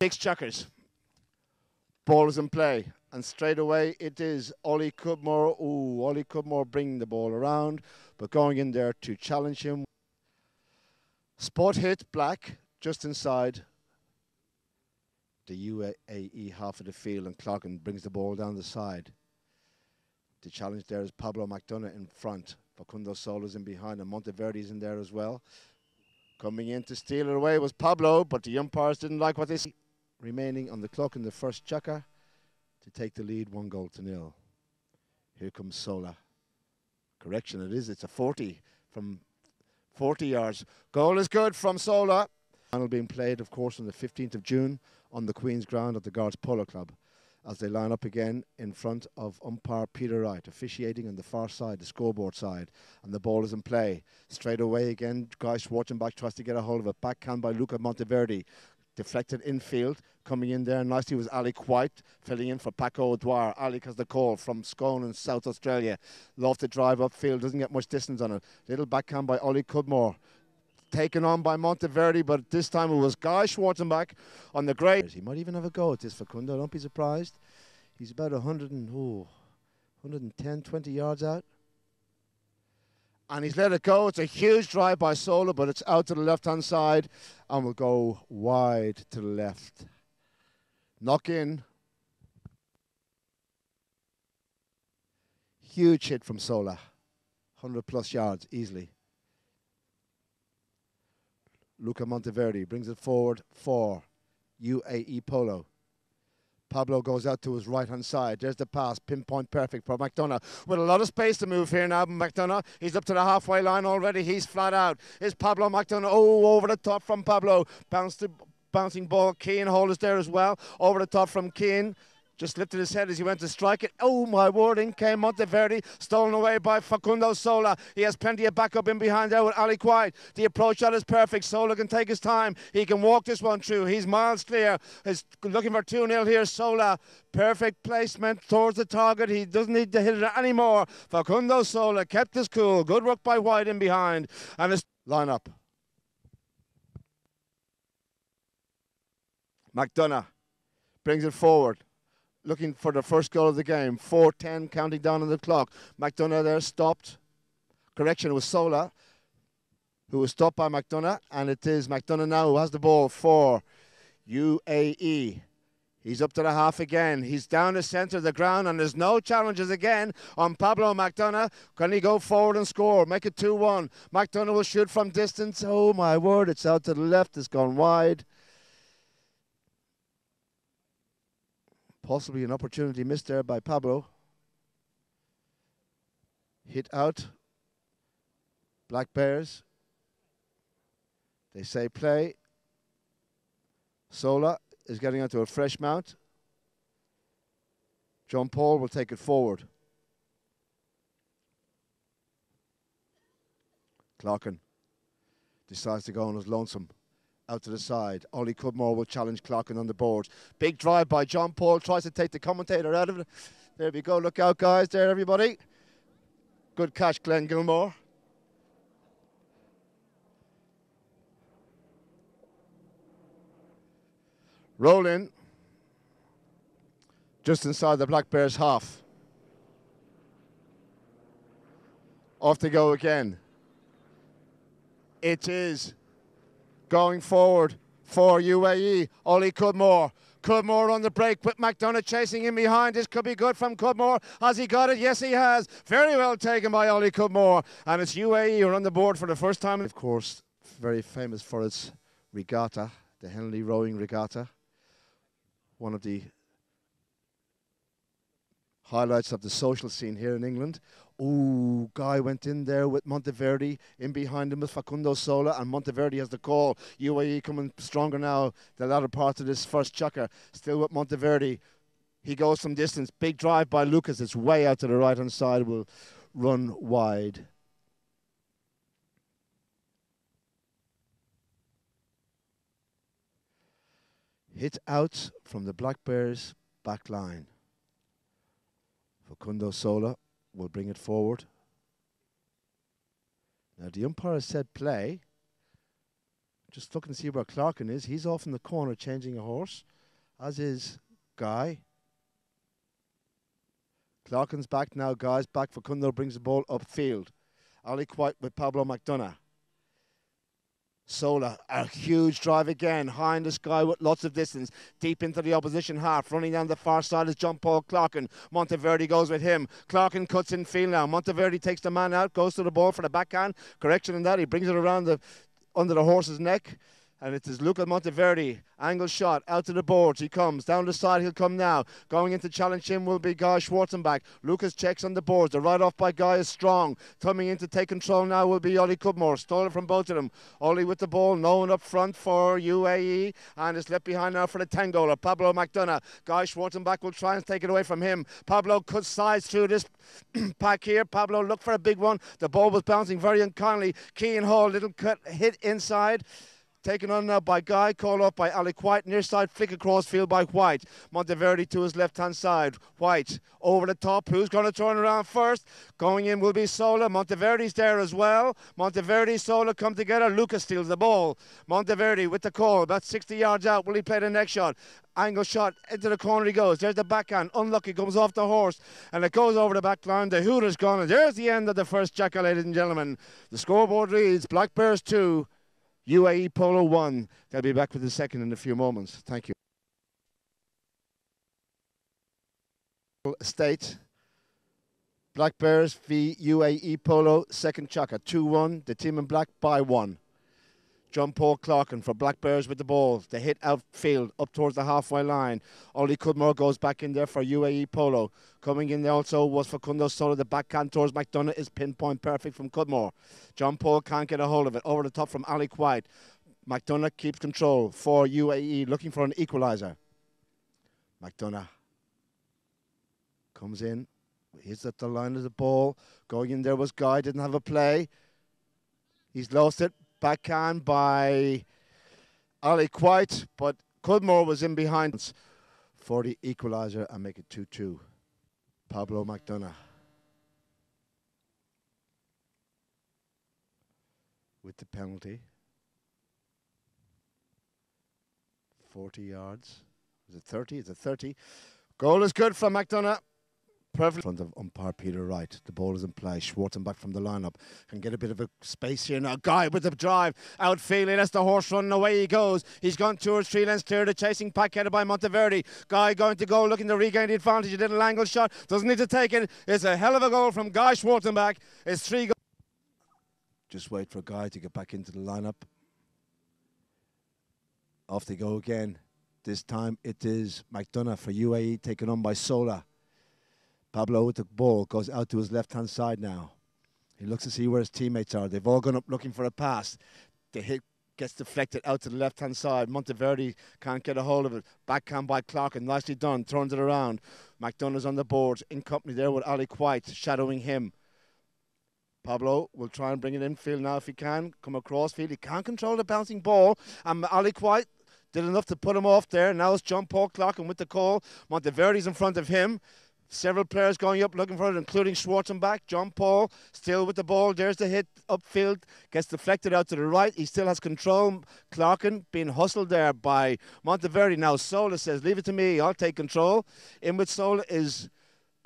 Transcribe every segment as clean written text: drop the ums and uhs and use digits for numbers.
Six chuckers. Ball is in play. And straight away it is Ollie Cudmore. Ooh, Ollie Cudmore bringing the ball around, but going in there to challenge him. Spot hit, Black, just inside the UAE half of the field, and Cloggan brings the ball down the side. The challenge there is Pablo McDonough in front. Facundo Sola's in behind, and Monteverdi's in there as well. Coming in to steal it away was Pablo, but the umpires didn't like what they see. Remaining on the clock in the first chukker to take the lead 1-0. Here comes Sola. Correction, it's a 40 from 40 yards. Goal is good from Sola. Final being played, of course, on the 15th of June on the Queen's Ground at the Guards Polo Club, as they line up again in front of umpire Peter Wright, officiating on the far side, the scoreboard side, and the ball is in play. Straight away again, Guy Schwarzenbach tries to get a hold of it. Backhand by Luca Monteverdi. Deflected infield. Coming in there nicely was Alec White, filling in for Paco O'Dwyer. Alec has the call from Scone in South Australia. Love to drive upfield, doesn't get much distance on it. Little backhand by Ollie Cudmore. Taken on by Monteverdi, but this time it was Guy Schwarzenbach on the grey. He might even have a go at this Facundo, don't be surprised. He's about 110, 20 yards out. And he's let it go. It's a huge drive by Sola, but it's out to the left-hand side and will go wide to the left. Knock in. Huge hit from Sola. 100+ yards easily. Luca Monteverdi brings it forward for UAE Polo. Pablo goes out to his right-hand side. There's the pass, pinpoint perfect for McDonough. With a lot of space to move here now, McDonough. He's up to the halfway line already. He's flat out. Is Pablo McDonough. Oh, over the top from Pablo. Bouncing ball. Keane Hall is there as well. Over the top from Keane. Just lifted his head as he went to strike it. Oh, my word, in came Monteverdi, stolen away by Facundo Sola. He has plenty of backup in behind there with Ali White. The approach shot is perfect. Sola can take his time. He can walk this one through. He's miles clear. He's looking for 2-0 here. Sola, perfect placement towards the target. He doesn't need to hit it anymore. Facundo Sola kept his cool. Good work by White in behind. And his line-up. McDonough brings it forward. Looking for the first goal of the game. 4:10 counting down on the clock. McDonough there stopped. Correction, it was Sola who was stopped by McDonough. And it is McDonough now who has the ball for UAE. He's up to the half again. He's down the centre of the ground and there's no challenges again on Pablo McDonough. Can he go forward and score? Make it 2-1. McDonough will shoot from distance. Oh my word, it's out to the left. It's gone wide. Possibly an opportunity missed there by Pablo. Hit out. Black Bears. They say play. Sola is getting onto a fresh mount. John Paul will take it forward. Cloggan decides to go on his lonesome. Out to the side. Ollie Cudmore will challenge Cloggan on the boards. Big drive by John Paul. Tries to take the commentator out of it. There we go. Look out, guys. There, everybody. Good catch, Glenn Gilmore. Roll in. Just inside the Black Bears half. Off they go again. It is going forward for UAE, Ollie Cudmore. Cudmore on the break with McDonough chasing in behind. This could be good from Cudmore. Has he got it? Yes, he has. Very well taken by Ollie Cudmore. And it's UAE who are on the board for the first time. Of course, very famous for its regatta, the Henley Rowing Regatta. One of the highlights of the social scene here in England. Ooh, Guy went in there with Monteverdi. In behind him with Facundo Sola, and Monteverdi has the call. UAE coming stronger now, the latter part of this first chukker. Still with Monteverdi. He goes some distance. Big drive by Lucas. It's way out to the right-hand side. Will run wide. Hit out from the Black Bears back line. Facundo Sola will bring it forward. Now the umpire said play. Just looking to see where Clarkin is. He's off in the corner changing a horse, as is Guy. Clarkin's back now. Guy's back. Facundo brings the ball upfield. Ali White with Pablo McDonough. Sola, a huge drive again, high in the sky with lots of distance, deep into the opposition half. Running down the far side is John Paul Clarkin. Monteverde goes with him. Clarkin cuts in field now. Monteverde takes the man out, goes to the ball for the backhand. Correction in that, he brings it around under the horse's neck. And it is Luca Monteverde, angle shot, out to the boards. He comes, down the side, he'll come now. Going in to challenge him will be Guy Schwarzenbach. Lucas checks on the boards. The ride-off by Guy is strong. Coming in to take control now will be Ollie Cudmore. Stolen from both of them. Ollie with the ball, no one up front for UAE. And it's left behind now for the Tangola, Pablo McDonough. Guy Schwarzenbach will try and take it away from him. Pablo cuts sides through this pack here. Pablo looked for a big one. The ball was bouncing very unkindly. Keane Hall, little cut, hit inside. Taken on now by Guy, called up by Ali White. Near side flick across field by White. Monteverde to his left-hand side. White over the top. Who's going to turn around first? Going in will be Sola. Monteverde's there as well. Monteverde, Sola come together. Lucas steals the ball. Monteverde with the call. About 60 yards out. Will he play the next shot? Angle shot. Into the corner he goes. There's the backhand. Unlucky. Comes off the horse. And it goes over the back line. The Hooters gone. And there's the end of the first jackal, ladies and gentlemen. The scoreboard reads Black Bears 2. UAE Polo 1. They'll be back with the second in a few moments. Thank you. Estate. Black Bears v UAE Polo. Second chaka. 2-1. The team in black by 1. John Paul Clarkin for Black Bears with the ball. The hit outfield up towards the halfway line. Ollie Cudmore goes back in there for UAE Polo. Coming in there also was Facundo Sola. The backhand towards McDonough is pinpoint perfect from Cudmore. John Paul can't get a hold of it. Over the top from Ali White. McDonough keeps control for UAE, looking for an equaliser. McDonough comes in. He's at the line of the ball. Going in there was Guy. Didn't have a play. He's lost it. Backhand by Ali White, but Cudmore was in behind for the equaliser and make it 2-2. Pablo McDonough with the penalty. 40 yards. Is it 30? Is it 30? Goal is good from McDonough. Perfect. In front of umpire Peter Wright. The ball is in play. Schwarzenbach from the lineup. Can get a bit of a space here now. Guy with the drive. Outfielding. That's the horse running. Away he goes. He's gone 2 or 3 lengths clear. The chasing pack headed by Monteverde. Guy going to go, looking to regain the advantage. A little angle shot. Doesn't need to take it. It's a hell of a goal from Guy Schwarzenbach. It's 3 goals. Just wait for Guy to get back into the lineup. Off they go again. This time it is McDonough for UAE, taken on by Sola. Pablo with the ball goes out to his left-hand side now. He looks to see where his teammates are. They've all gone up looking for a pass. The hit gets deflected out to the left-hand side. Monteverde can't get a hold of it. Backhand by Clarkin. Nicely done. Turns it around. McDonough's on the boards. In company there with Ali White, shadowing him. Pablo will try and bring it in field now if he can. Come across field. He can't control the bouncing ball. And Ali White did enough to put him off there. Now it's John Paul Clarkin with the call. Monteverde's in front of him. Several players going up looking for it, including Schwarzenbach. John Paul still with the ball. There's the hit upfield. Gets deflected out to the right. He still has control. Clarkin being hustled there by Monteverde. Now Sola says, leave it to me. I'll take control. In with Sola is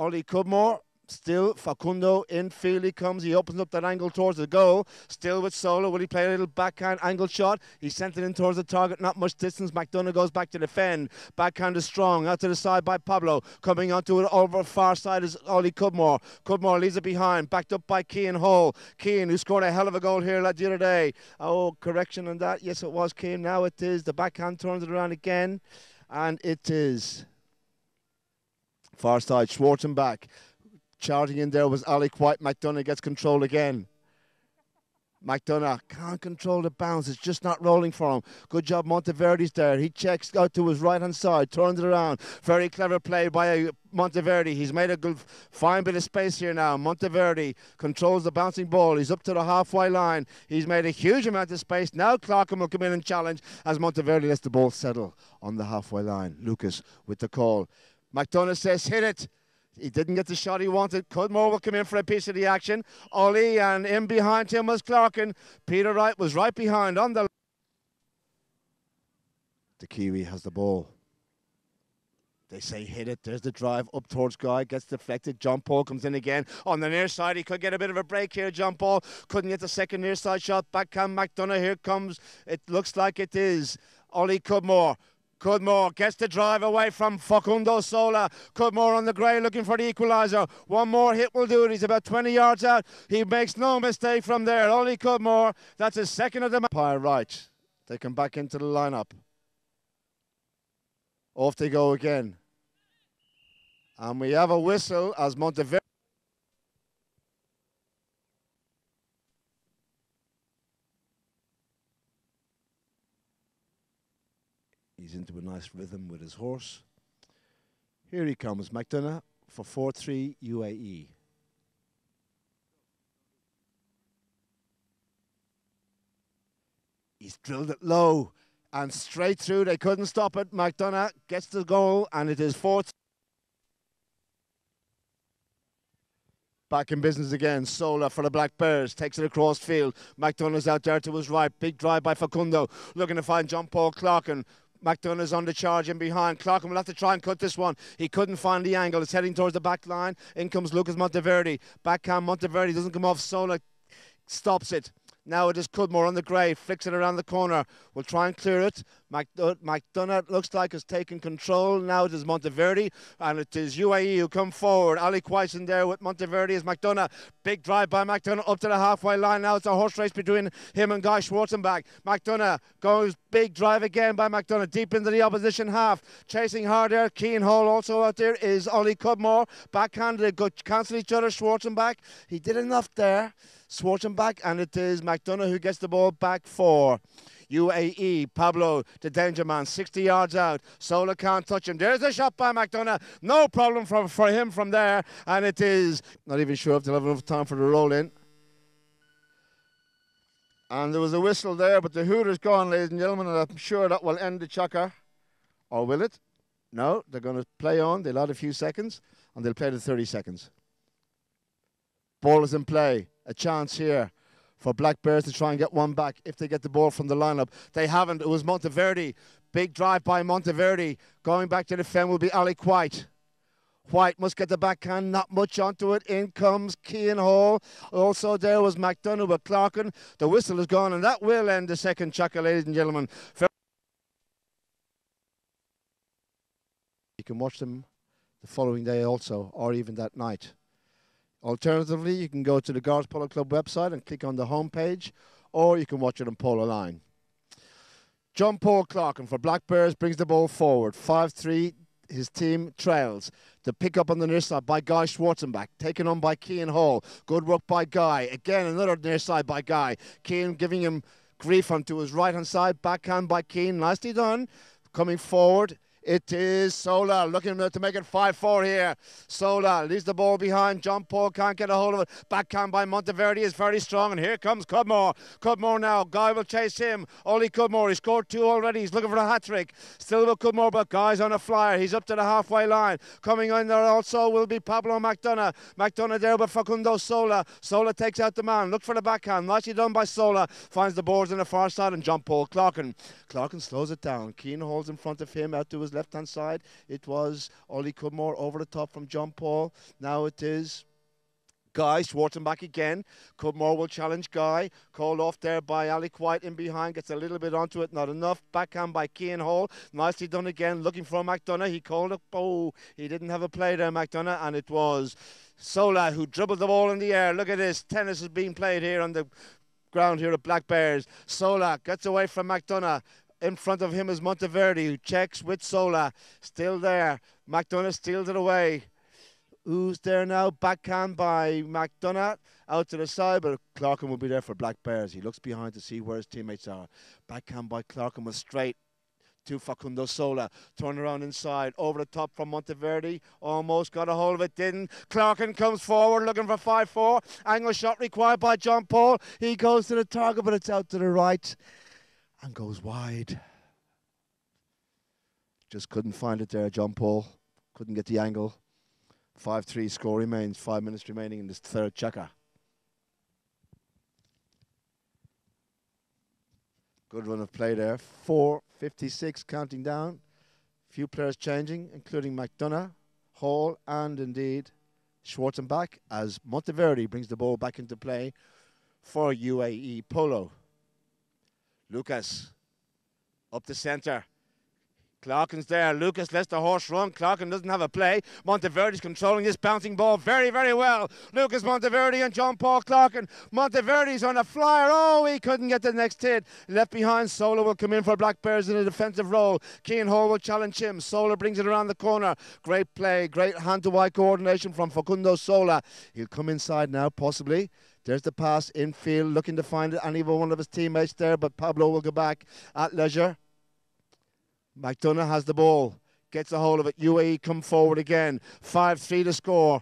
Ollie Cudmore. Still Facundo in field he comes. He opens up that angle towards the goal. Still with Sola. Will he play a little backhand angle shot? He sent it in towards the target. Not much distance. McDonough goes back to defend. Backhand is strong. Out to the side by Pablo. Coming onto it over far side is Ollie Cudmore. Cudmore leaves it behind. Backed up by Keane Hall. Keane, who scored a hell of a goal here the other day. Oh, correction on that. Yes, it was Keane. Now it is. The backhand turns it around again. And it is far side Schwarzenbach. Charging in there was Ali White. McDonough gets control again. McDonough can't control the bounce. It's just not rolling for him. Good job, Monteverde's there. He checks out to his right-hand side, turns it around. Very clever play by Monteverde. He's made a good, fine bit of space here now. Monteverde controls the bouncing ball. He's up to the halfway line. He's made a huge amount of space. Now Clarkin will come in and challenge as Monteverde lets the ball settle on the halfway line. Lucas with the call. McDonough says, hit it. He didn't get the shot he wanted. Cudmore will come in for a piece of the action. Ollie, and in behind him was Clarkin. Peter Wright was right behind on the The Kiwi has the ball. They say hit it. There's the drive up towards Guy. Gets deflected. John Paul comes in again on the near side. He could get a bit of a break here. John Paul couldn't get the second near side shot. Backhand McDonough. Here comes. It looks like it is Ollie Cudmore. Cudmore gets the drive away from Facundo Sola. Cudmore on the grey looking for the equaliser. One more hit will do it. He's about 20 yards out. He makes no mistake from there. Ollie Cudmore. That's his second of the match. Right. They come back into the lineup. Off they go again. And we have a whistle as Monteverdi. He's into a nice rhythm with his horse. Here he comes, McDonough for 4-3 UAE. He's drilled it low and straight through. They couldn't stop it. McDonough gets the goal, and it is 4-3. Back in business again. Sola for the Black Bears. Takes it across field. McDonough's out there to his right. Big drive by Facundo. Looking to find John Paul Clarkin. McDonough's on the charge in behind. Clarkin will have to try and cut this one. He couldn't find the angle. It's heading towards the back line. In comes Lucas Monteverdi. Backhand Monteverdi doesn't come off. Sola stops it. Now it is Cudmore on the grey, flicks it around the corner. We'll try and clear it. McDonough looks like has taken control. Now it is Monteverdi, and it is UAE who come forward. Ali Quai's in there with Monteverdi as McDonough. Big drive by McDonough up to the halfway line. Now it's a horse race between him and Guy Schwarzenbach. McDonough goes big drive again by McDonough deep into the opposition half. Chasing hard there. Keane Hall also out there is Ollie Cudmore. Backhanded, cancel each other. Schwarzenbach. He did enough there. Schwarzenbach, and it is McDonough who gets the ball back for UAE. Pablo, the danger man, 60 yards out. Sola can't touch him. There's a shot by McDonough. No problem for him from there. And it is not even sure if they'll have enough time for the roll in. And there was a whistle there, but the hooter's gone, ladies and gentlemen, and I'm sure that will end the chucker. Or will it? No, they're going to play on. They'll add a few seconds, and they'll play the 30 seconds. Ball is in play. A chance here for Black Bears to try and get one back if they get the ball from the lineup. They haven't. It was Monteverdi. Big drive by Monteverdi. Going back to defend will be Ali White. White must get the backhand, not much onto it. In comes Keane Hall. Also there was McDonough with Clarkin. The whistle is gone, and that will end the second chucker, ladies and gentlemen. You can watch them the following day also, or even that night. Alternatively, you can go to the Guards Polo Club website and click on the home page, or you can watch it on Polo Line. John Paul Clarkin for Black Bears brings the ball forward. 5-3, his team trails. The pick up on the near side by Guy Schwarzenbach, taken on by Keane Hall. Good work by Guy. Again, another near side by Guy. Keane giving him grief onto his right-hand side. Backhand by Keane. Nicely done. Coming forward. It is Sola looking to make it 5-4 here. Sola leaves the ball behind. John Paul can't get a hold of it. Backhand by Monteverdi is very strong. And here comes Cudmore. Cudmore now. Guy will chase him. Ollie Cudmore. He scored 2 already. He's looking for a hat-trick. Still with Cudmore, but Guy's on a flyer. He's up to the halfway line. Coming in there also will be Pablo McDonough. McDonough there with Facundo Sola. Sola takes out the man. Look for the backhand. Nicely done by Sola. Finds the boards on the far side, and John Paul Clarkin. Clarkin slows it down. Keane holds in front of him out to his left-hand side. It was Ollie Cudmore over the top from John Paul. Now it is Guy Schwarzenbach again. Cudmore will challenge Guy. Called off there by Ali White in behind. Gets a little bit onto it. Not enough. Backhand by Keane Hall. Nicely done again. Looking for McDonough. He called it. Oh, he didn't have a play there, McDonough. And it was Sola who dribbled the ball in the air. Look at this. Tennis is being played here on the ground here at Black Bears. Sola gets away from McDonough. In front of him is Monteverdi, who checks with Sola. Still there. McDonough steals it away. Who's there now? Backhand by McDonough. Out to the side, but Clarkin will be there for Black Bears. He looks behind to see where his teammates are. Backhand by Clarkin was straight to Facundo Sola. Turn around inside. Over the top from Monteverdi. Almost got a hold of it. Didn't. Clarkin comes forward looking for 5-4. Angle shot required by John Paul. He goes to the target, but it's out to the right. And goes wide. Just couldn't find it there, John Paul. Couldn't get the angle. 5-3 score remains. 5 minutes remaining in this third chucker. Good run of play there. 4 56 counting down. Few players changing, including McDonough, Hall, and indeed Schwarzenbach, as Monteverde brings the ball back into play for UAE Polo. Lucas up the centre. Clarkin's there. Lucas lets the horse run. Clarkin doesn't have a play. Monteverde's controlling this bouncing ball very, very well. Lucas Monteverde and John Paul Clarkin. Monteverde's on a flyer. Oh, he couldn't get the next hit. Left behind. Sola will come in for Black Bears in a defensive role. Keane Hall will challenge him. Sola brings it around the corner. Great play. Great hand-to-eye coordination from Facundo Sola. He'll come inside now, possibly. There's the pass infield, looking to find any one of his teammates there, but Pablo will go back at leisure. McDonough has the ball, gets a hold of it. UAE come forward again. 5-3 to score.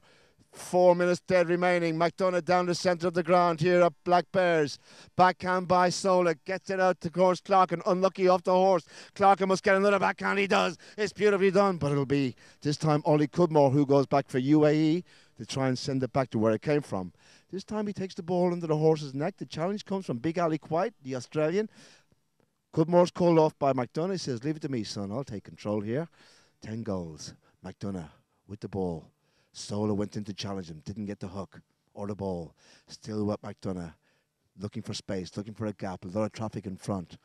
4 minutes dead remaining. McDonough down the centre of the ground here at Black Bears. Backhand by Sola. Gets it out to course Clarkin. Unlucky off the horse. Clarkin must get another backhand. He does. It's beautifully done. But it'll be this time Ollie Cudmore who goes back for UAE to try and send it back to where it came from. This time he takes the ball under the horse's neck. The challenge comes from Big Ali White, the Australian. Cudmore's called off by McDonough. He says, leave it to me, son. I'll take control here. 10 goals. McDonough with the ball. Sola went in to challenge him. Didn't get the hook or the ball. Still with McDonough. Looking for space, looking for a gap. A lot of traffic in front.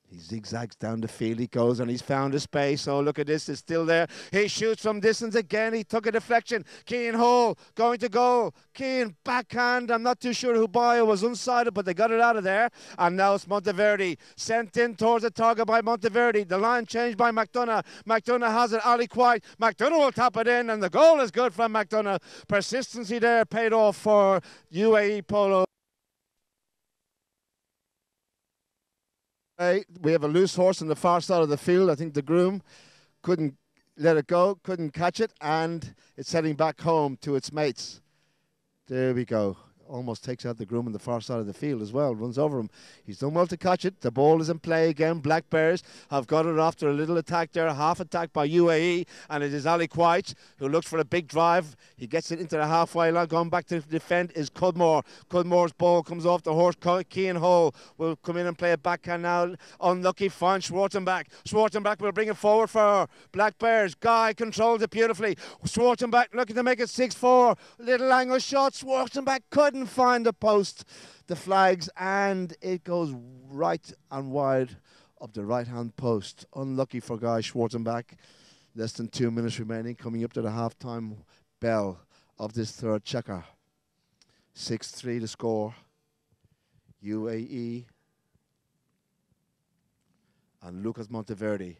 He zigzags down the field. He goes and he's found a space. Oh, look at this. It's still there. He shoots from distance again. He took a deflection. Keane Hall going to goal. Keane backhand. I'm not too sure who by it was unsided, but they got it out of there. And now it's Monteverde. Sent in towards the target by Monteverde. The line changed by McDonough. McDonough has it. Ali White. McDonough will tap it in, and the goal is good from McDonough. Persistency there paid off for UAE Polo. We have a loose horse on the far side of the field. I think the groom couldn't let it go, couldn't catch it, and it's heading back home to its mates. There we go. Almost takes out the groom on the far side of the field as well. Runs over him. He's done well to catch it. The ball is in play again. Black Bears have got it after a little attack there. Half attack by UAE. And it is Ali White who looks for a big drive. He gets it into the halfway line. Going back to defend is Cudmore. Cudmore's ball comes off the horse. Keane Hall will come in and play a backhand now. Unlucky find Schwarzenbach. Schwarzenbach will bring it forward for Black Bears. Guy controls it beautifully. Schwarzenbach looking to make it 6-4. Little angle shot. Schwarzenbach couldn't find the post, the flags, and it goes right and wide of the right hand post. Unlucky for Guy Schwarzenbach. Less than 2 minutes remaining, coming up to the half-time bell of this third checker. 6-3 to score. UAE and Lucas Monteverde.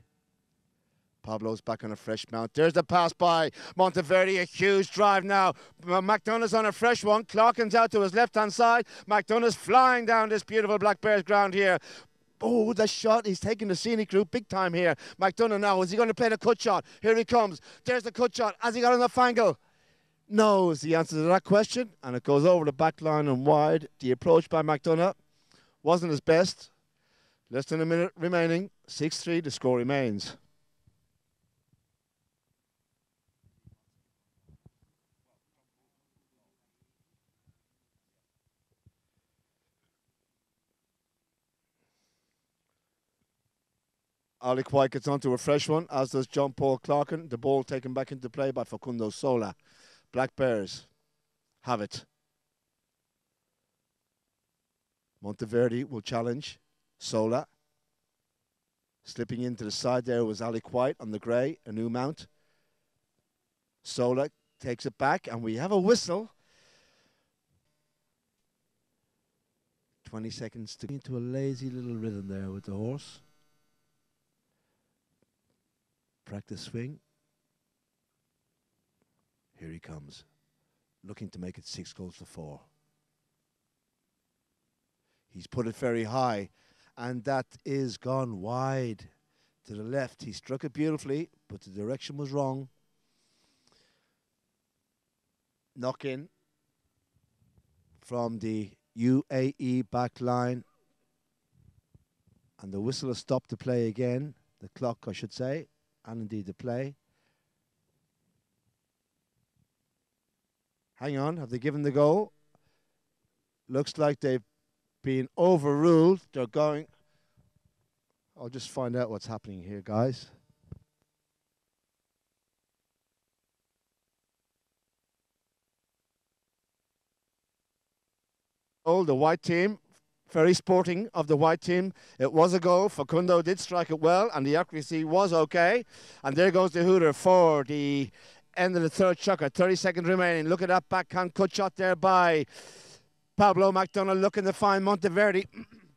Pablo's back on a fresh mount. There's the pass by Monteverde. A huge drive now. McDonough's on a fresh one. Clarkin's out to his left-hand side. McDonough's flying down this beautiful Black Bears ground here. Oh, the shot. He's taking the scenic route big time here. McDonough now. Is he going to play the cut shot? Here he comes. There's the cut shot. Has he got enough angle? No is the answer to that question. And it goes over the back line and wide. The approach by McDonough wasn't his best. Less than a minute remaining. 6-3. The score remains. Ali White gets onto a fresh one, as does John Paul Clarkin. The ball taken back into play by Facundo Sola. Black Bears have it. Monteverde will challenge Sola. Slipping into the side there was Ali White on the grey, a new mount. Sola takes it back, and we have a whistle. 20 seconds to get into a lazy little rhythm there with the horse. Practice swing. Here he comes, looking to make it 6-4. He's put it very high, and that is gone wide to the left. He struck it beautifully, but the direction was wrong. Knock in from the UAE back line, and the whistle has stopped the play again. The clock, I should say. And indeed the play. Hang on, have they given the goal? Looks like they've been overruled. They're going. I'll just find out what's happening here, guys. Oh, the white team, very sporting of the white team. It was a goal. Facundo did strike it well, and the accuracy was okay. And there goes the hooter for the end of the third chukker. 30 seconds remaining. Look at that backhand cut shot there by Pablo McDonough, looking to find Monteverde.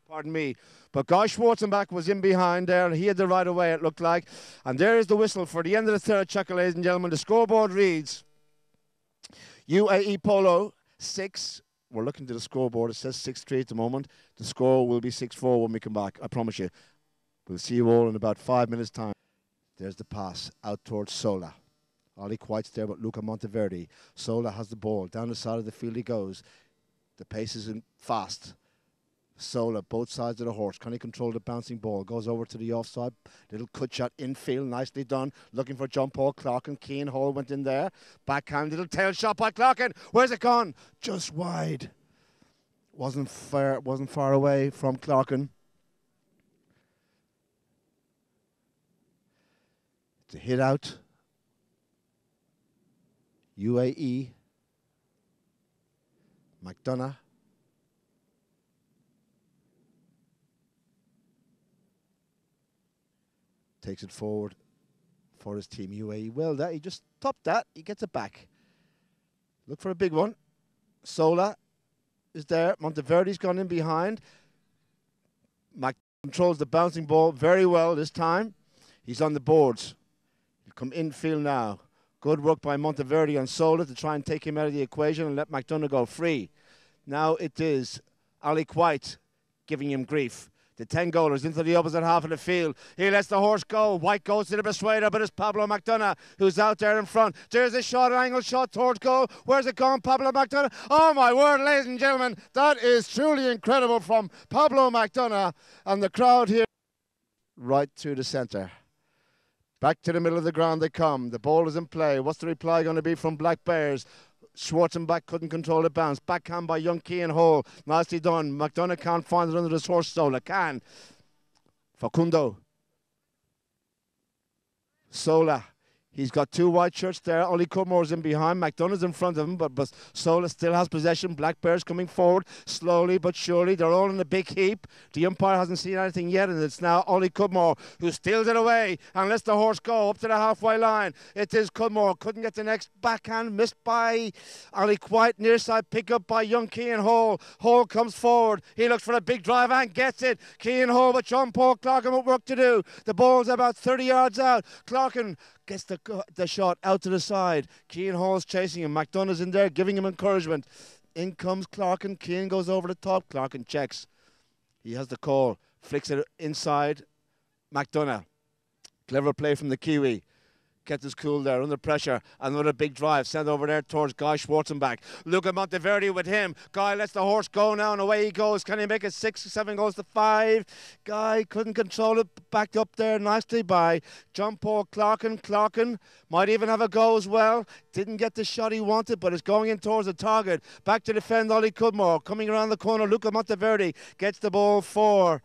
Pardon me. But Guy Schwarzenbach was in behind there. He had the right away, it looked like. And there is the whistle for the end of the third chukker, ladies and gentlemen. The scoreboard reads UAE Polo 6. We're looking to the scoreboard. It says 6-3 at the moment. The score will be 6-4 when we come back. I promise you. We'll see you all in about 5 minutes' time. There's the pass out towards Sola. Ollie Quite's there, but Luca Monteverde. Sola has the ball. Down the side of the field he goes. The pace is in fast. Sola, both sides of the horse. Can he control the bouncing ball? Goes over to the offside. Little cut shot infield. Nicely done. Looking for John Paul Clarkin. Keane Hall went in there. Backhand. Little tail shot by Clarkin. Where's it gone? Just wide. Wasn't far away from Clarkin. It's a hit out. UAE. McDonough. Takes it forward for his team, UAE. Well, he just topped that. He gets it back. Look for a big one. Sola is there. Monteverde's gone in behind. Mac controls the bouncing ball very well this time. He's on the boards. He'll come infield now. Good work by Monteverde on Sola to try and take him out of the equation and let McDonough go free. Now it is Ali Quite giving him grief. The 10 goalers into the opposite half of the field. He lets the horse go. White goes to the persuader, but it's Pablo McDonough who's out there in front. There's a shot, angle shot towards goal. Where's it gone, Pablo McDonough? Oh, my word, ladies and gentlemen. That is truly incredible from Pablo McDonough. And the crowd here right through the centre. Back to the middle of the ground they come. The ball is in play. What's the reply going to be from Black Bears? Schwarzenbach couldn't control the bounce. Backhand by young Keane Hall. Nicely done. McDonough can't find it under his horse. Sola can. Facundo. Sola. He's got two white shirts there. Ollie Cudmore's in behind. McDonough's in front of him, but Sola still has possession. Black Bears coming forward slowly but surely. They're all in a big heap. The umpire hasn't seen anything yet, and it's now Ollie Cudmore who steals it away and lets the horse go up to the halfway line. It is Cudmore. Couldn't get the next backhand. Missed by Ollie Quite. Near side pick up by young Keane Hall. Hall comes forward. He looks for a big drive and gets it. Keane Hall with John Paul Clarkin with work to do. The ball's about 30 yards out. Clarkin gets the shot out to the side. Keane Hall's chasing him. McDonough's in there giving him encouragement. In comes Clarkin. Keane goes over the top. Clarkin checks. He has the call. Flicks it inside. McDonough. Clever play from the Kiwi. Kept his cool there under pressure. Another big drive sent over there towards Guy Schwarzenbach. Luca Monteverde with him. Guy lets the horse go now and away he goes. Can he make it 6 or 7 goes to 5? Guy couldn't control it. Backed up there nicely by John Paul Clarkin. Clarkin might even have a go as well. Didn't get the shot he wanted, but it's going in towards the target. Back to defend Ollie Cudmore. Coming around the corner, Luca Monteverde gets the ball for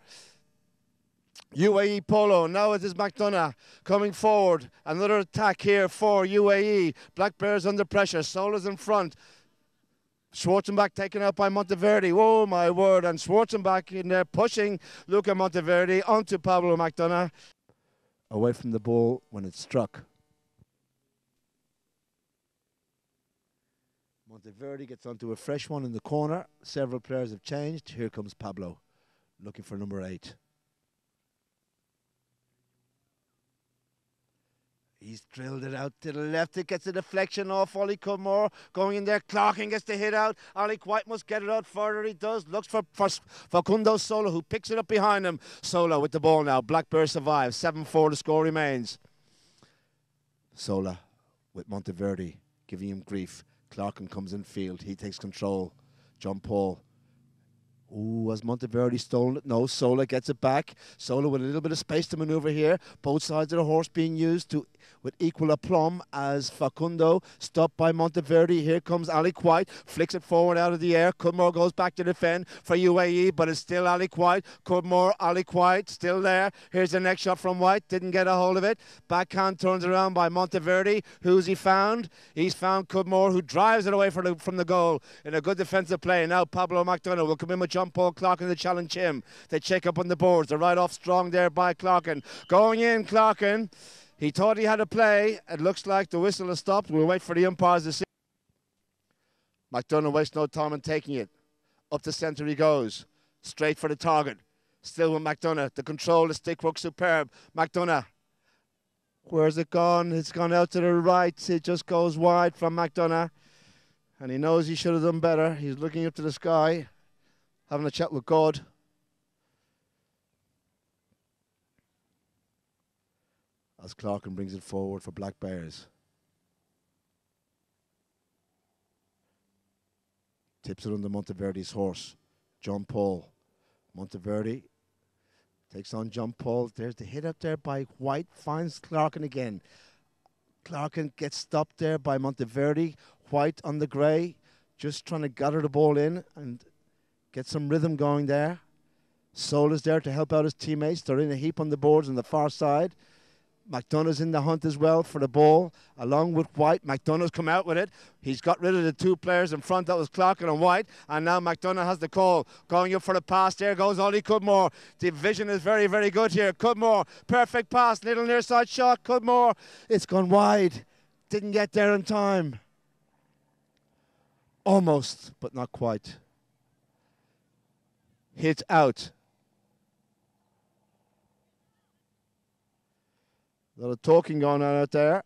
UAE Polo. Now it is McDonough coming forward. Another attack here for UAE. Black Bears under pressure. Sola's in front. Schwarzenbach taken out by Monteverde. Oh my word. And Schwarzenbach in there pushing Luca Monteverde onto Pablo McDonough. Away from the ball when it struck. Monteverde gets onto a fresh one in the corner. Several players have changed. Here comes Pablo looking for number 8. He's drilled it out to the left. It gets a deflection off Ollie Cudmore. Going in there. Clarkin gets the hit out. Ollie Quite must get it out further. He does. Looks for Facundo Sola, who picks it up behind him. Sola with the ball now. Black Bear survives. 7-4 the score remains. Sola with Monteverde giving him grief. Clarkin comes in field. He takes control. John Paul. Ooh, has Monteverde stolen it? No, Sola gets it back. Sola with a little bit of space to maneuver here. Both sides of the horse being used to with equal aplomb as Facundo, stopped by Monteverde. Here comes Ali Quite, flicks it forward out of the air. Cudmore goes back to defend for UAE, but it's still Ali Quite. Cudmore, Ali Quite, still there. Here's the next shot from White, didn't get a hold of it. Backhand turns around by Monteverde. Who's he found? He's found Cudmore, who drives it away from the goal in a good defensive play. Now Pablo McDonough will come in with John Paul Clarkin to challenge him. They check up on the boards. They're right off strong there by Clarkin. Going in, Clarkin. He thought he had a play. It looks like the whistle has stopped. We'll wait for the umpires to see. McDonough wastes no time in taking it. Up the centre he goes. Straight for the target. Still with McDonough. The control, the stick work superb. McDonough. Where's it gone? It's gone out to the right. It just goes wide from McDonough. And he knows he should have done better. He's looking up to the sky, having a chat with God. As Clarkin brings it forward for Black Bears. Tips it under Monteverde's horse, John Paul. Monteverde takes on John Paul. There's the hit up there by White, finds Clarkin again. Clarkin gets stopped there by Monteverde. White on the grey, just trying to gather the ball in and get some rhythm going there. Sol is there to help out his teammates. They're in a heap on the boards on the far side. McDonough's in the hunt as well for the ball, along with White. McDonough's come out with it. He's got rid of the two players in front. That was Clarkin and White. And now McDonough has the call. Going up for the pass. There goes Ollie Cudmore. The vision is very, very good here. Cudmore, perfect pass. Little near side shot. Cudmore, it's gone wide. Didn't get there in time. Almost, but not quite. Hit out. A lot of talking going on out there.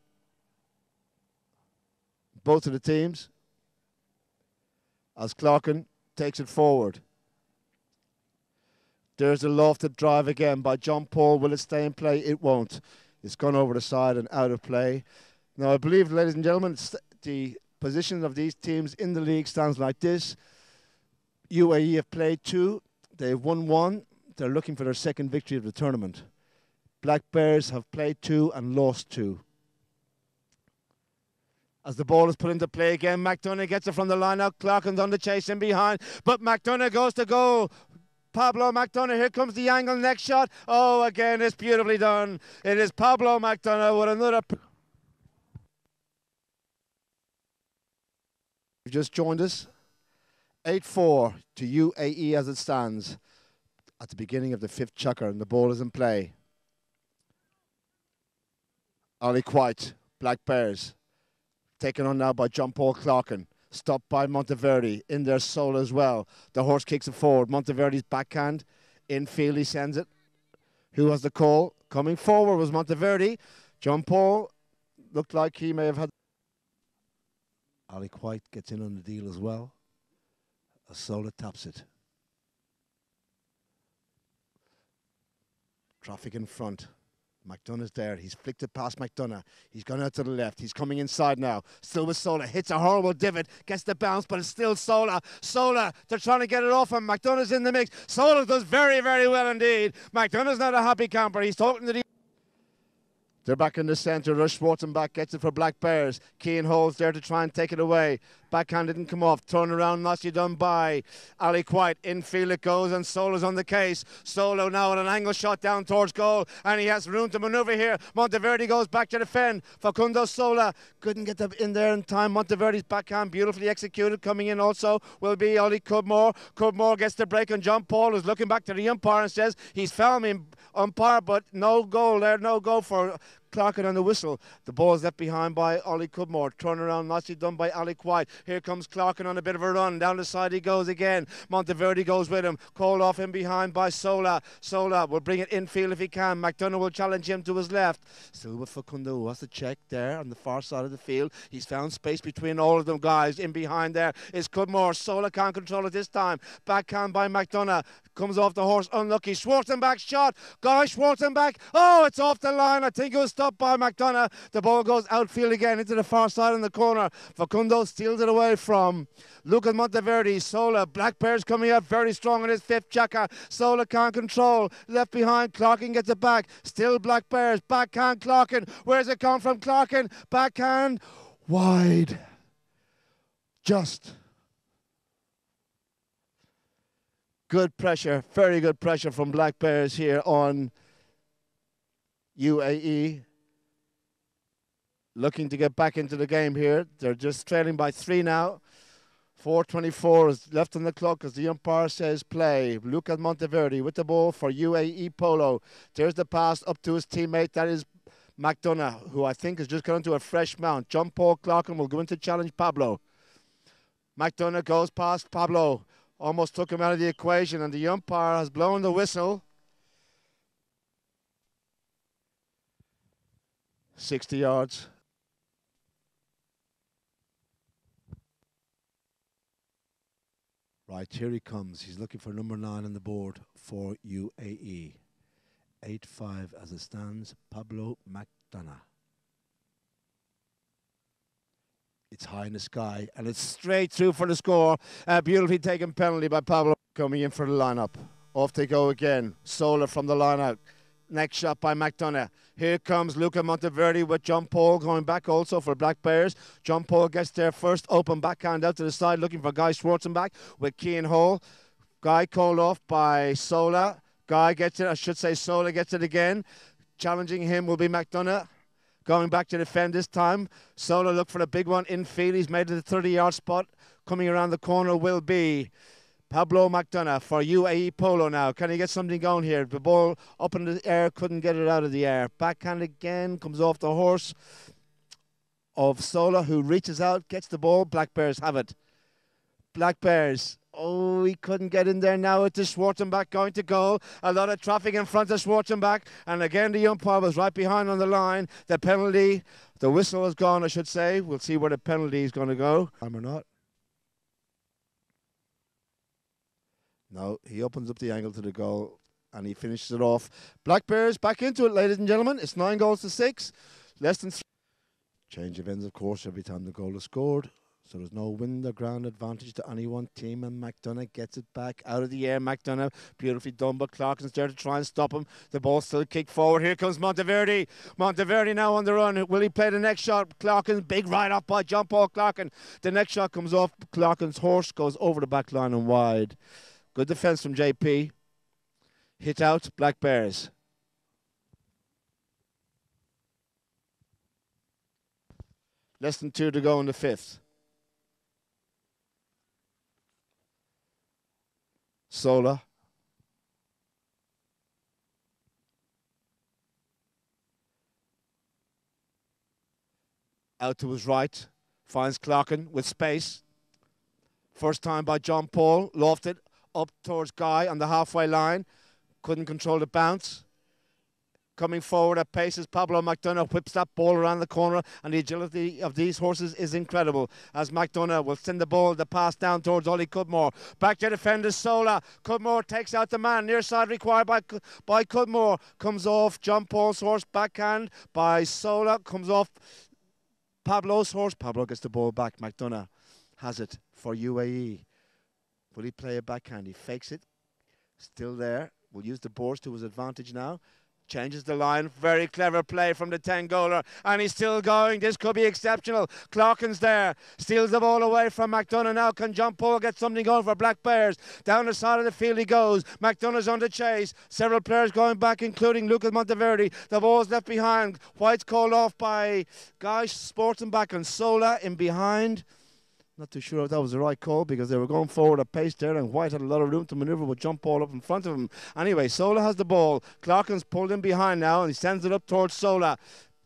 Both of the teams. As Clarkin takes it forward. There's a lofted drive again by John Paul. Will it stay in play? It won't. It's gone over the side and out of play. Now, I believe, ladies and gentlemen, the position of these teams in the league stands like this. UAE have played 2. They've won 1. They're looking for their second victory of the tournament. Black Bears have played 2 and lost 2. As the ball is put into play again, McDonough gets it from the line out. Clarkin's on the chase in behind, but McDonough goes to goal. Pablo McDonough, here comes the angle, next shot. Oh, again, it's beautifully done. It is Pablo McDonough with another... You've just joined us. 8-4 to UAE as it stands at the beginning of the 5th chukker, and the ball is in play. Ali Quite, Black Bears, taken on now by John Paul Clarkin. Stopped by Monteverde, in their soul as well. The horse kicks it forward. Monteverde's backhand, infield he sends it. Who has the call? Coming forward was Monteverde. John Paul looked like he may have had... Ali Quite gets in on the deal as well. Sola taps it. Traffic in front. McDonough's there. He's flicked it past McDonough. He's gone out to the left. He's coming inside now. Still with Sola. Hits a horrible divot. Gets the bounce, but it's still Sola. Sola, they're trying to get it off him. McDonough's in the mix. Sola does very, very well indeed. McDonough's not a happy camper. He's talking to the... They're back in the centre. Rush Schwarzenbach gets it for Black Bears. Keane holds there to try and take it away. Backhand didn't come off. Turn around, nicely done by Ali Quite. Infield it goes, and Solo's on the case. Solo now at an angle shot down towards goal, and he has room to manoeuvre here. Monteverde goes back to defend. Facundo Sola couldn't get in there in time. Monteverde's backhand beautifully executed. Coming in also will be Ollie Cudmore. Cudmore gets the break, and John Paul is looking back to the umpire and says he's fouled me, umpire, but no goal there. No goal for Clarkin on the whistle. The ball is left behind by Ollie Cudmore. Turn around, nicely done by Ali Quite. Here comes Clarkin on a bit of a run. Down the side he goes again. Monteverde goes with him. Called off in behind by Sola. Sola will bring it infield if he can. McDonough will challenge him to his left. Still with Facundo, who has the check there on the far side of the field. He's found space between all of them guys. In behind there is Cudmore. Sola can't control it this time. Backhand by McDonough. Comes off the horse, unlucky. Schwarzenbach shot. Guy Schwarzenbach. Oh, it's off the line. I think it was stopped up by McDonough. The ball goes outfield again into the far side in the corner. Facundo steals it away from Lucas Monteverde. Sola, Black Bears coming out very strong in his fifth jacker. Sola can't control. Left behind, Clarkin gets it back. Still Black Bears. Backhand Clarkin. Where's it come from? Clarkin. Backhand. Wide. Just. Good pressure. Very good pressure from Black Bears here on UAE. Looking to get back into the game here. They're just trailing by 3 now. 4:24 is left on the clock as the umpire says play. Lucas Monteverde with the ball for UAE Polo. There's the pass up to his teammate. That is McDonough, who I think has just gone into a fresh mount. John Paul Clarkin will go in to challenge Pablo. McDonough goes past Pablo. Almost took him out of the equation, and the umpire has blown the whistle. 60 yards. Right, here he comes. He's looking for number 9 on the board for UAE. 8-5 as it stands, Pablo McDonough. It's high in the sky, and it's straight through for the score. A beautifully taken penalty by Pablo. Coming in for the lineup. Off they go again. Sola from the lineout. Next shot by McDonough. Here comes Luca Monteverde with John Paul going back also for Black Bears. John Paul gets there first. Open backhand out to the side looking for Guy Schwarzenbach with Keane Hall. Guy called off by Sola. Guy gets it. I should say Sola gets it again. Challenging him will be McDonough. Going back to defend this time. Sola look for the big one infield. He's made it a 30-yard spot. Coming around the corner will be Pablo McDonough for UAE Polo now. Can he get something going here? The ball up in the air, couldn't get it out of the air. Backhand again, comes off the horse of Sola, who reaches out, gets the ball. Black Bears have it. Black Bears. Oh, he couldn't get in there now. It's Schwarzenbach going to goal. A lot of traffic in front of Schwarzenbach. And again, the umpire was right behind on the line. The penalty, the whistle is gone, I should say. We'll see where the penalty is going to go. Time or not. No, he opens up the angle to the goal and he finishes it off. Black Bears back into it, ladies and gentlemen. It's 9-6. Less than 3. Change of ends, of course, every time the goal is scored. So there's no wind or ground advantage to any one team, and McDonough gets it back out of the air. McDonough, beautifully done, but Clarkin's there to try and stop him. The ball still kicked forward. Here comes Monteverde. Monteverde now on the run. Will he play the next shot? Clarkin's big right up by John Paul Clarkin. The next shot comes off. Clarkin's horse goes over the back line and wide. Good defense from JP. Hit out, Black Bears. Less than 2 to go in the 5th. Sola. Out to his right. Finds Clarkin with space. First time by John Paul. Lofted up towards Guy on the halfway line. Couldn't control the bounce. Coming forward at pace as Pablo McDonough whips that ball around the corner, and the agility of these horses is incredible as McDonough will send the pass down towards Ollie Cudmore. Back to defender Sola. Cudmore takes out the man. Near side required by Cudmore. Comes off John Paul's horse. Backhand by Sola. Comes off Pablo's horse. Pablo gets the ball back. McDonough has it for UAE. Will he play a backhand? He fakes it. Still there. Will use the boards to his advantage now. Changes the line. Very clever play from the 10-goaler. And he's still going. This could be exceptional. Clarkin's there. Steals the ball away from McDonough now. Can John Paul get something going for Black Bears? Down the side of the field he goes. McDonough's on the chase. Several players going back, including Lucas Monteverde. The ball's left behind. White's called off by Guy Schwarzenbach and Sola in behind. Not too sure if that was the right call because they were going forward at pace there, and White had a lot of room to manoeuvre with John Paul up in front of him. Anyway, Sola has the ball. Clarkin's pulled in behind now, and he sends it up towards Sola.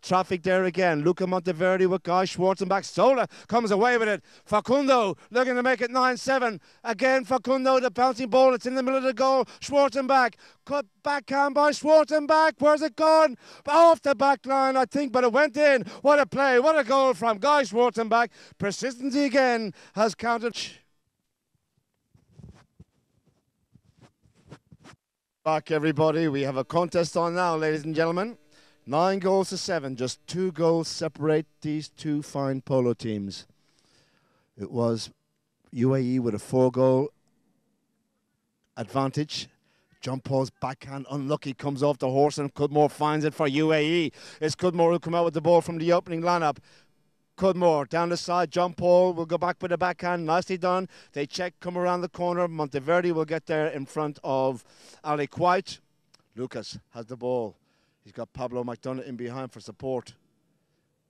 Traffic there again. Luca Monteverde with Guy Schwarzenbach. Sola comes away with it. Facundo looking to make it 9-7. Again, Facundo, the bouncing ball. It's in the middle of the goal. Schwarzenbach. Cut backhand by Schwarzenbach. Where's it gone? Off the back line, I think, but it went in. What a play. What a goal from Guy Schwarzenbach. Persistency again has counted. Back, everybody. We have a contest on now, ladies and gentlemen. 9 goals to 7. Just 2 goals separate these two fine polo teams. It was UAE with a 4-goal advantage. John Paul's backhand unlucky, comes off the horse, and Cudmore finds it for UAE. It's Cudmore who come out with the ball from the opening lineup. Cudmore down the side. John Paul will go back with the backhand. Nicely done. They check, come around the corner. Monteverdi will get there in front of Ali Quite. Lucas has the ball. He's got Pablo McDonough in behind for support.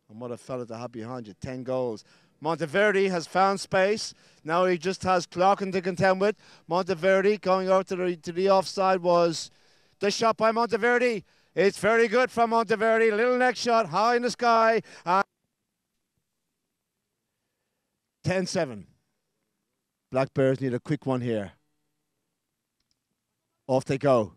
And what a fella to have behind you. 10 goals. Monteverdi has found space. Now he just has Clarkin to contend with. Monteverdi going out to the offside was the shot by Monteverdi. It's very good from Monteverdi. Little next shot high in the sky. 10-7. Black Bears need a quick one here. Off they go.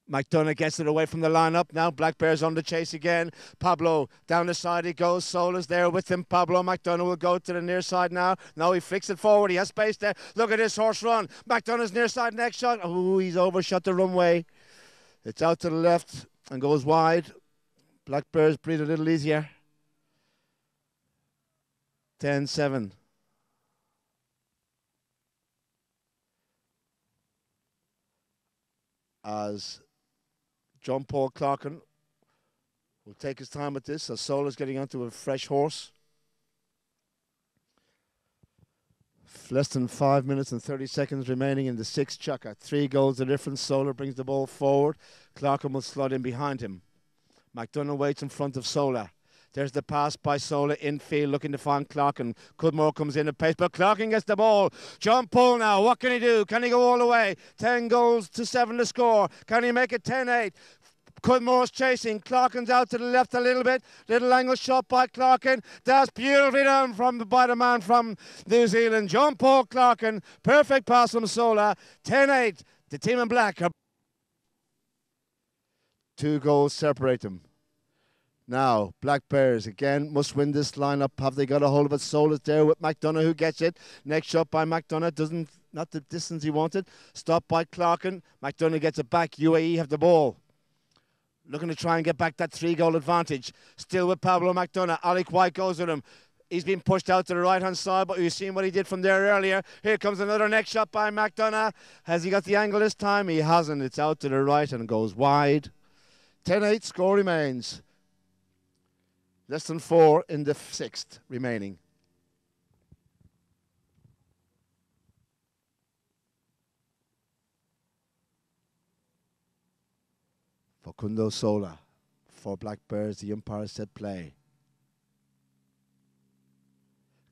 McDonough gets it away from the lineup. Now Black Bears on the chase again. Pablo down the side he goes. Sola's there with him. Pablo McDonough will go to the near side now. Now he flicks it forward. He has space there. Look at this horse run. McDonough's near side next shot. Oh, he's overshot the runway. It's out to the left and goes wide. Black Bears breathe a little easier. 10-7. As John Paul Clarkin will take his time with this, as Sola's getting onto a fresh horse. Less than 5 minutes and 30 seconds remaining in the 6th chukka. 3 goals the difference. Sola brings the ball forward. Clarkin will slot in behind him. McDonough waits in front of Sola. There's the pass by Sola infield, looking to find Clarkin. Cudmore comes in at pace, but Clarkin gets the ball. John Paul now, what can he do? Can he go all the way? 10 goals to 7 to score. Can he make it 10-8? Cudmore's chasing. Clarkin's out to the left a little bit. Little angle shot by Clarkin. That's beautifully done by the man from New Zealand. John Paul Clarkin. Perfect pass from Sola. 10-8. The team in black are 2 goals separate them. Now, Black Bears again must win this lineup. Have they got a hold of it? Sola's there with McDonough who gets it. Next shot by McDonough. Not the distance he wanted. Stopped by Clarkin. McDonough gets it back. UAE have the ball. Looking to try and get back that 3-goal advantage. Still with Pablo McDonough. Alec White goes with him. He's been pushed out to the right-hand side, but you've seen what he did from there earlier. Here comes another next shot by McDonough. Has he got the angle this time? He hasn't. It's out to the right and goes wide. 10-8 score remains. Less than 4 in the 6th remaining. Facundo Sola for Black Bears. The umpire said play.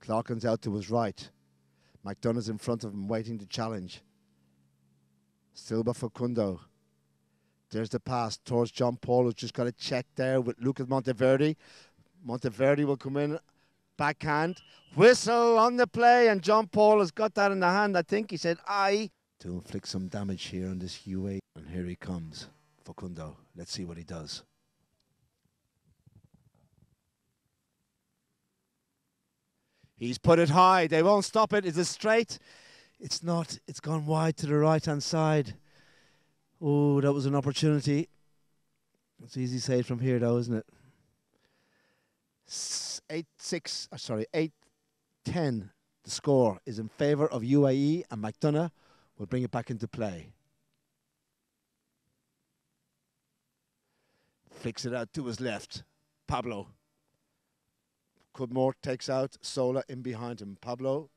Clarkin's out to his right. McDonough's in front of him waiting to challenge. Still by Facundo. There's the pass towards John Paul, who's just got a check there with Lucas Monteverdi. Monteverdi will come in, backhand, whistle on the play, and John Paul has got that in the hand. I think he said, aye. To inflict some damage here on this UA. And here he comes, Facundo. Let's see what he does. He's put it high. They won't stop it. Is it straight? It's not. It's gone wide to the right-hand side. Oh, that was an opportunity. It's easy to say it from here, though, isn't it? 8-10. The score is in favour of UAE, and McDonough will bring it back into play. Flicks it out to his left. Pablo. Cudmore takes out Sola in behind him. Pablo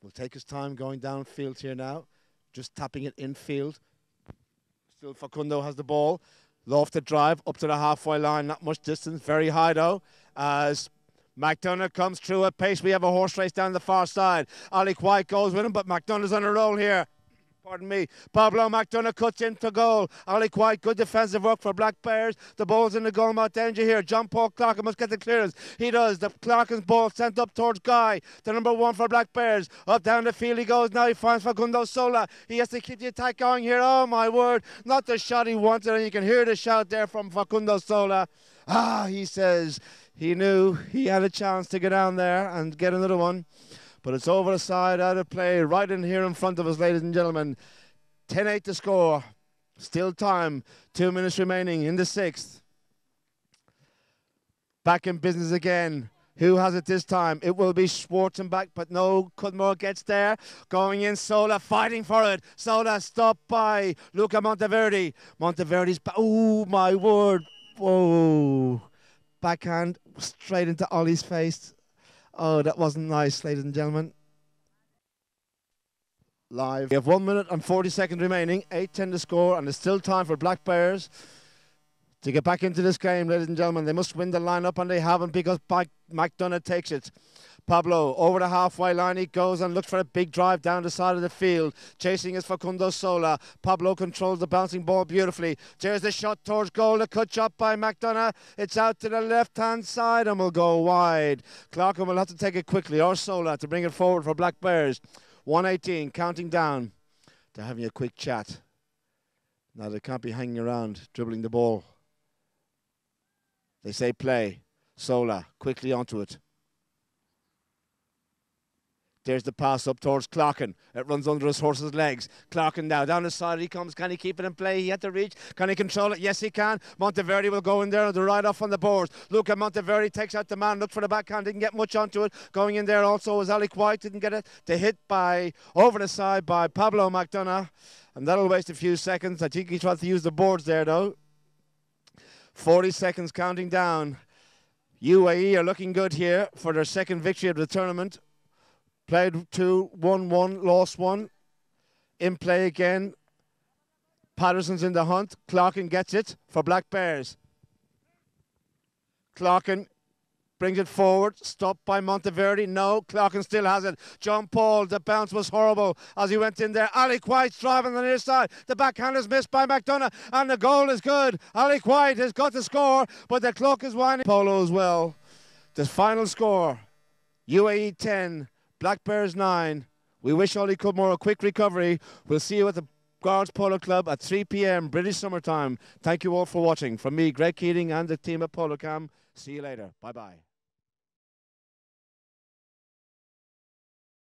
will take his time going downfield here now. Just tapping it infield. Still Facundo has the ball. Lofted drive up to the halfway line. Not much distance. Very high though. As McDonough comes through at pace. We have a horse race down the far side. Alec White goes with him, but McDonough's on a roll here. Pardon me. Pablo McDonough cuts into goal. Alec White, good defensive work for Black Bears. The ball's in the goal mouth danger here. John Paul Clarkin must get the clearance. He does. The Clarkin's ball sent up towards Guy, the number 1 for Black Bears. Up down the field he goes. Now he finds Facundo Sola. He has to keep the attack going here. Oh my word. Not the shot he wanted, and you can hear the shout there from Facundo Sola. He says he knew he had a chance to get down there and get another one. But it's over the side, out of play, right in here in front of us, ladies and gentlemen. 10-8 to score. Still time. 2 minutes remaining in the 6th. Back in business again. Who has it this time? It will be Schwarzenbach, but no, Cudmore gets there. Going in, Sola fighting for it. Sola stopped by Luca Monteverdi. Monteverdi's, oh my word. Whoa. Backhand straight into Ollie's face. Oh, that wasn't nice, ladies and gentlemen. Live. We have 1 minute and 40 seconds remaining. 8-10 to score, and there's still time for Black Bears to get back into this game, ladies and gentlemen. They must win the lineup, and they haven't, because McDonough takes it. Pablo over the halfway line. He goes and looks for a big drive down the side of the field. Chasing is Facundo Sola. Pablo controls the bouncing ball beautifully. There's the shot towards goal. A cut shot by McDonough. It's out to the left-hand side and will go wide. Clarkin will have to take it quickly, or Sola, to bring it forward for Black Bears. 1:18, counting down. They're having a quick chat. Now they can't be hanging around, dribbling the ball. They say play. Sola quickly onto it. There's the pass up towards Clarkin. It runs under his horse's legs. Clarkin now down the side he comes. Can he keep it in play? He had to reach. Can he control it? Yes, he can. Monteverdi will go in there on the right off on the boards. Luca Monteverdi takes out the man. Look for the backhand. Didn't get much onto it. Going in there also was Alec White. Didn't get it. The hit by over the side by Pablo McDonough. And that'll waste a few seconds. I think he tried to use the boards there though. 40 seconds counting down. UAE are looking good here for their second victory of the tournament. Played 2, won 1, lost 1. In play again. Patterson's in the hunt. Clarkin gets it for Black Bears. Clarkin brings it forward. Stopped by Monteverdi. No, Clarkin still has it. John Paul, the bounce was horrible as he went in there. Alec White's driving on the near side. The backhand is missed by McDonough, and the goal is good. Alec White has got the score, but the clock is winding. Polo as well. The final score, UAE 10, Black Bears 9. We wish Ollie Cudmore a quick recovery. We'll see you at the Guards Polo Club at 3 p.m. British summertime. Thank you all for watching. From me, Greg Keating, and the team at Polocam. See you later. Bye-bye.